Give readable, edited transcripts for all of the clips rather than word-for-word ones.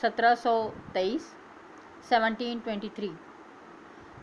1723 1723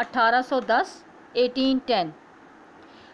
1810 1810।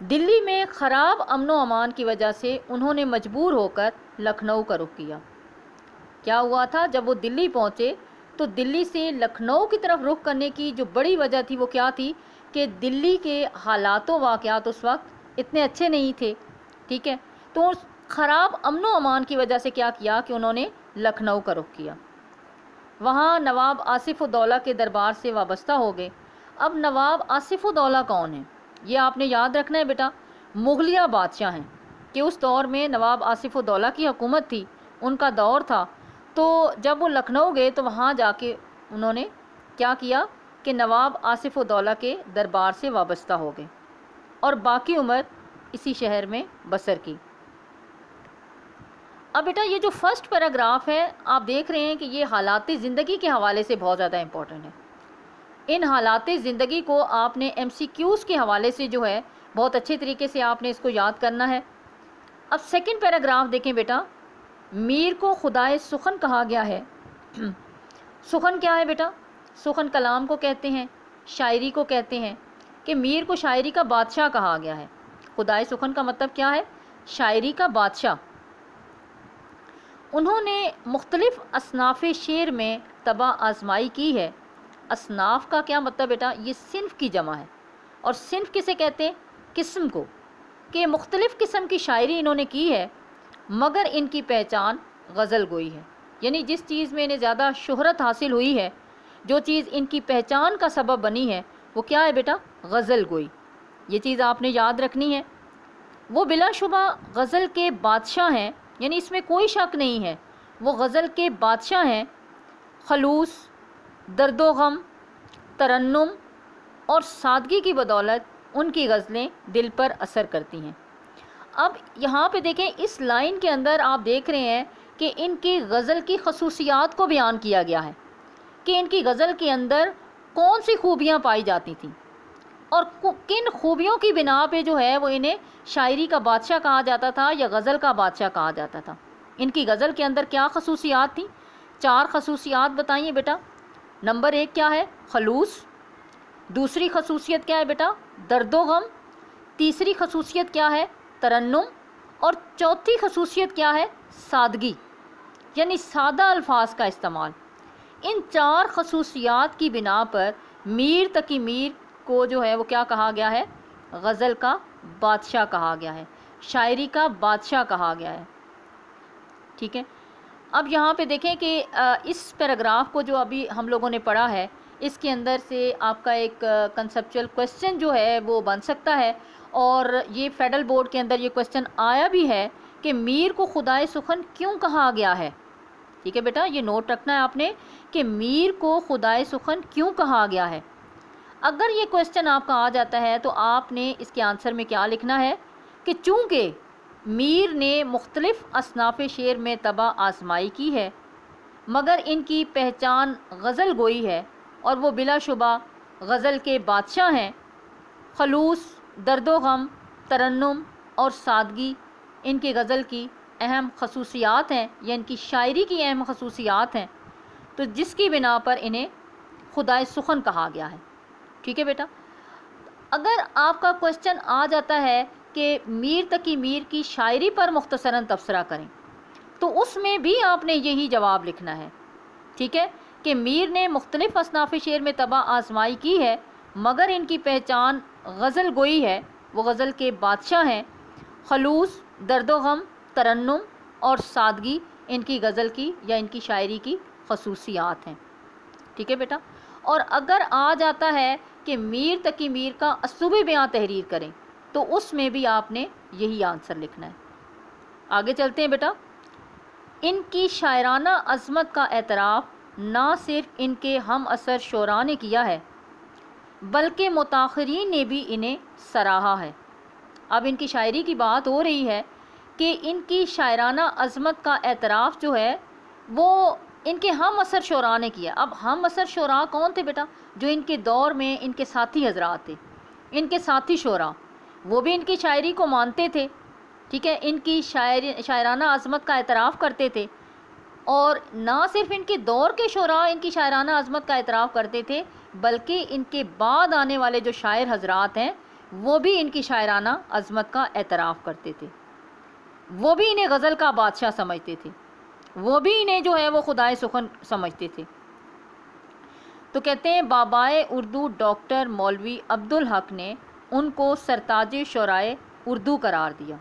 دلی میں خراب امن و امان کی وجہ سے انہوں نے مجبور ہو کر لکھنؤ کا رخ کیا۔ کیا ہوا تھا جب وہ دلی پہنچے تو دلی سے لکھنؤ کی طرف رخ کرنے کی جو بڑی وجہ تھی وہ کیا تھی کہ دلی کے حالات و واقعات اس وقت اتنے اچھے نہیں تھے، ٹھیک ہے، تو اس خراب امن و امان کی وجہ سے کیا کیا کہ انہوں نے لکھنؤ کا رخ کیا۔ وہاں نواب آصف الدولہ کے دربار سے وابستہ ہو گئے۔ اب نواب آصف الدولہ کون ہیں؟ یہ آپ نے یاد رکھنا ہے بیٹا، مغلیہ بادشاہ ہیں کہ اس دور میں نواب آصف الدولہ کی حکومت تھی، ان کا دور تھا۔ تو جب وہ لکھنؤ گئے تو وہاں جا کے انہوں نے کیا کیا کہ نواب آصف الدولہ کے دربار سے وابستہ ہو گئے اور باقی عمر اسی شہر میں بسر کی۔ اب بیٹا یہ جو فرسٹ پیراگراف ہے آپ دیکھ رہے ہیں کہ یہ حالات زندگی کے حوالے سے بہت زیادہ امپورٹنٹ ہے۔ ان حالات زندگی کو آپ نے ایم سی کیوز کے حوالے سے جو ہے بہت اچھے طریقے سے آپ نے اس کو یاد کرنا ہے۔ اب سیکنڈ پیراگراف دیکھیں بیٹا، میر کو خدائے سخن کہا گیا ہے۔ سخن کیا ہے بیٹا؟ سخن کلام کو کہتے ہیں، شاعری کو کہتے ہیں، کہ میر کو شاعری کا بادشاہ کہا گیا ہے۔ خدائے سخن کا مطلب کیا ہے؟ شاعری کا بادشاہ۔ انہوں نے مختلف اصناف شعر میں طبع آزمائی کی ہے۔ اصناف کا کیا مطلب بیٹا؟ یہ صنف کی جمع ہے، اور صنف کسے کہتے ہیں؟ قسم کو، کہ مختلف قسم کی شاعری انہوں نے کی ہے، مگر ان کی پہچان غزل گوئی ہے۔ یعنی جس چیز میں انہیں زیادہ شہرت حاصل ہوئی ہے، جو چیز ان کی پہچان کا سبب بنی ہے، وہ کیا ہے بیٹا؟ غزل گوئی۔ یہ چیز آپ نے یاد رکھنی ہے۔ وہ بلا شبہ غزل کے بادشاہ ہیں، یعنی اس میں کوئی شک نہیں ہے، وہ غزل کے بادشاہ ہیں۔ خلوص، درد و غم، ترنم اور سادگی کی بدولت ان کی غزلیں دل پر اثر کرتی ہیں۔ اب یہاں پہ دیکھیں، اس لائن کے اندر آپ دیکھ رہے ہیں کہ ان کی غزل کی خصوصیات کو بیان کیا گیا ہے کہ ان کی غزل کے اندر کون سی خوبیاں پائی جاتی تھیں اور کن خوبیوں کی بنا پہ جو ہے وہ انہیں شاعری کا بادشاہ کہا جاتا تھا یا غزل کا بادشاہ کہا جاتا تھا۔ ان کی غزل کے اندر کیا خصوصیات تھیں؟ 4 خصوصیات بتائیے بیٹا۔ نمبر 1 کیا ہے؟ خلوص۔ دوسری خصوصیت کیا ہے بیٹا؟ درد و غم۔ تیسری خصوصیت کیا ہے؟ ترنم۔ اور چوتھی خصوصیت کیا ہے؟ سادگی، یعنی سادہ الفاظ کا استعمال۔ ان 4 خصوصیات کی بنا پر میر تقی میر کو جو ہے وہ کیا کہا گیا ہے؟ غزل کا بادشاہ کہا گیا ہے، شاعری کا بادشاہ کہا گیا ہے، ٹھیک ہے۔ اب یہاں پہ دیکھیں کہ اس پیراگراف کو جو ابھی ہم لوگوں نے پڑھا ہے، اس کے اندر سے آپ کا ایک کنسیپچول کویسچن جو ہے وہ بن سکتا ہے، اور یہ فیڈرل بورڈ کے اندر یہ کویسچن آیا بھی ہے کہ میر کو خدائے سخن کیوں کہا گیا ہے؟ ٹھیک ہے بیٹا، یہ نوٹ رکھنا ہے آپ نے کہ میر کو خدائے سخن کیوں کہا گیا ہے۔ اگر یہ کویسچن آپ کا آ جاتا ہے تو آپ نے اس کے آنسر میں کیا لکھنا ہے کہ چونکہ میر نے مختلف اصناف شعر میں طبع آزمائی کی ہے، مگر ان کی پہچان غزل گوئی ہے، اور وہ بلا شبہ غزل کے بادشاہ ہیں۔ خلوص، درد و غم، ترنم اور سادگی ان کی غزل کی اہم خصوصیات ہیں، یا ان کی شاعری کی اہم خصوصیات ہیں، تو جس کی بنا پر انہیں خدائے سخن کہا گیا ہے، ٹھیک ہے بیٹا۔ اگر آپ کا کویسچن آ جاتا ہے کہ میر تقی میر کی شاعری پر مختصراً تبصرہ کریں، تو اس میں بھی آپ نے یہی جواب لکھنا ہے، ٹھیک ہے، کہ میر نے مختلف اصناف شعر میں طبع آزمائی کی ہے، مگر ان کی پہچان غزل گوئی ہے، وہ غزل کے بادشاہ ہیں۔ خلوص، درد و غم، ترنم اور سادگی ان کی غزل کی یا ان کی شاعری کی خصوصیات ہیں، ٹھیک ہے بیٹا۔ اور اگر آ جاتا ہے کہ میر تقی میر کا اسلوب بیاں تحریر کریں، تو اس میں بھی آپ نے یہی آنسر لکھنا ہے۔ آگے چلتے ہیں بیٹا۔ ان کی شاعرانہ عظمت کا اعتراف نہ صرف ان کے ہم اثر شعراء نے کیا ہے، بلکہ متاخرین نے بھی انہیں سراہا ہے۔ اب ان کی شاعری کی بات ہو رہی ہے کہ ان کی شاعرانہ عظمت کا اعتراف جو ہے وہ ان کے ہم اثر شعراء نے کیا۔ اب ہم اثر شعراء کون تھے بیٹا؟ جو ان کے دور میں ان کے ساتھی حضرات تھے، ان کے ساتھی شعراء، وہ بھی ان کی شاعری کو مانتے تھے، ٹھیک ہے، ان کی شاعرانہ عظمت کا اعتراف کرتے تھے، اور نہ صرف ان کے دور کے شعراء ان کی شاعرانہ عظمت کا اعتراف کرتے تھے، بلکہ ان کے بعد آنے والے جو شاعر حضرات ہیں وہ بھی ان کی شاعرانہ عظمت کا اعتراف کرتے تھے، وہ بھی انہیں غزل کا بادشاہ سمجھتے تھے، وہ بھی انہیں جو ہے وہ خدائے سخن سمجھتے تھے۔ تو کہتے ہیں بابائے اردو ڈاکٹر مولوی عبدالحق نے ان کو سرتاج شعرائے اردو قرار دیا۔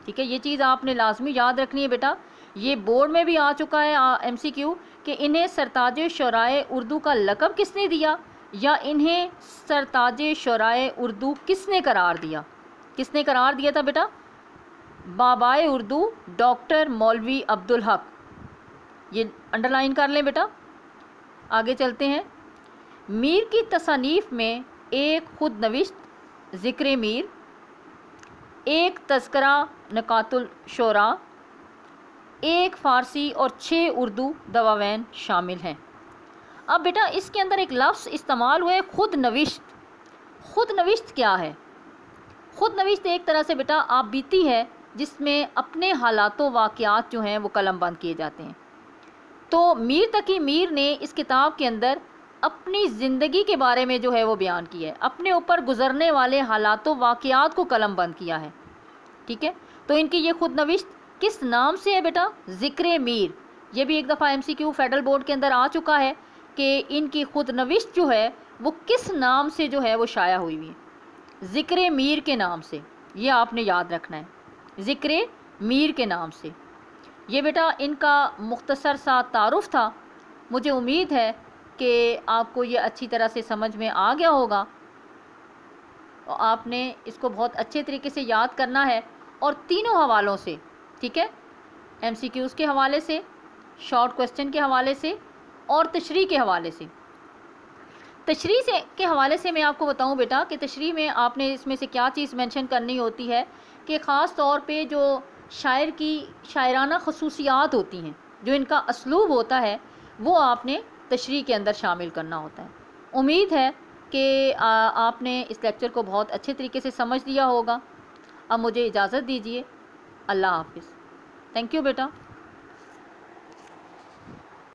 ٹھیک ہے، یہ چیز آپ نے لازمی یاد رکھنی ہے بیٹا، یہ بورڈ میں بھی آ چکا ہے ایم سی کیو کہ انہیں سرتاج شعرائے اردو کا لقب کس نے دیا، یا انہیں سرتاج شعرائے اردو کس نے قرار دیا؟ کس نے قرار دیا تھا بیٹا؟ بابائے اردو ڈاکٹر مولوی عبدالحق، یہ انڈر لائن کر لیں بیٹا۔ آگے چلتے ہیں۔ میر کی تصانیف میں ایک خود نوشت ذکر میر، ایک تذکرہ نکات الشعراء، ایک فارسی اور 6 اردو دواوین شامل ہیں۔ اب بیٹا اس کے اندر ایک لفظ استعمال ہوئے خود نوشت۔ خود نوشت کیا ہے؟ خود نوشت ایک طرح سے بیٹا آپ بیتی ہے جس میں اپنے حالات و واقعات جو ہیں وہ قلم بند کیے جاتے ہیں۔ تو میر تقی میر نے اس کتاب کے اندر اپنی زندگی کے بارے میں جو ہے وہ بیان کیا ہے، اپنے اوپر گزرنے والے حالات و واقعات کو قلم بند کیا ہے۔ ٹھیک ہے، تو ان کی یہ خود نوشت کس نام سے ہے بیٹا؟ ذکر میر۔ یہ بھی ایک دفعہ ایم سی کیو فیڈرل بورڈ کے اندر آ چکا ہے کہ ان کی خود نوشت جو ہے وہ کس نام سے جو ہے وہ شائع ہوئی ہوئی ہے؟ ذکر میر کے نام سے، یہ آپ نے یاد رکھنا ہے، ذکر میر کے نام سے۔ یہ بیٹا ان کا مختصر سا تعارف تھا۔ مجھے امید ہے کہ آپ کو یہ اچھی طرح سے سمجھ میں آ گیا ہوگا، اور آپ نے اس کو بہت اچھے طریقے سے یاد کرنا ہے، اور تینوں حوالوں سے، ٹھیک ہے، ایم سی کیوز کے حوالے سے، شارٹ کویسچن کے حوالے سے، اور تشریح کے حوالے سے۔ تشریح کے حوالے سے میں آپ کو بتاؤں بیٹا کہ تشریح میں آپ نے اس میں سے کیا چیز مینشن کرنی ہوتی ہے کہ خاص طور پہ جو شاعر کی شاعرانہ خصوصیات ہوتی ہیں، جو ان کا اسلوب ہوتا ہے، وہ آپ نے تشریح کے اندر شامل کرنا ہوتا ہے۔ امید ہے کہ آپ نے اس لیکچر کو بہت اچھے طریقے سے سمجھ لیا ہوگا۔ اب مجھے اجازت دیجیے، اللہ حافظ۔ Thank you beta.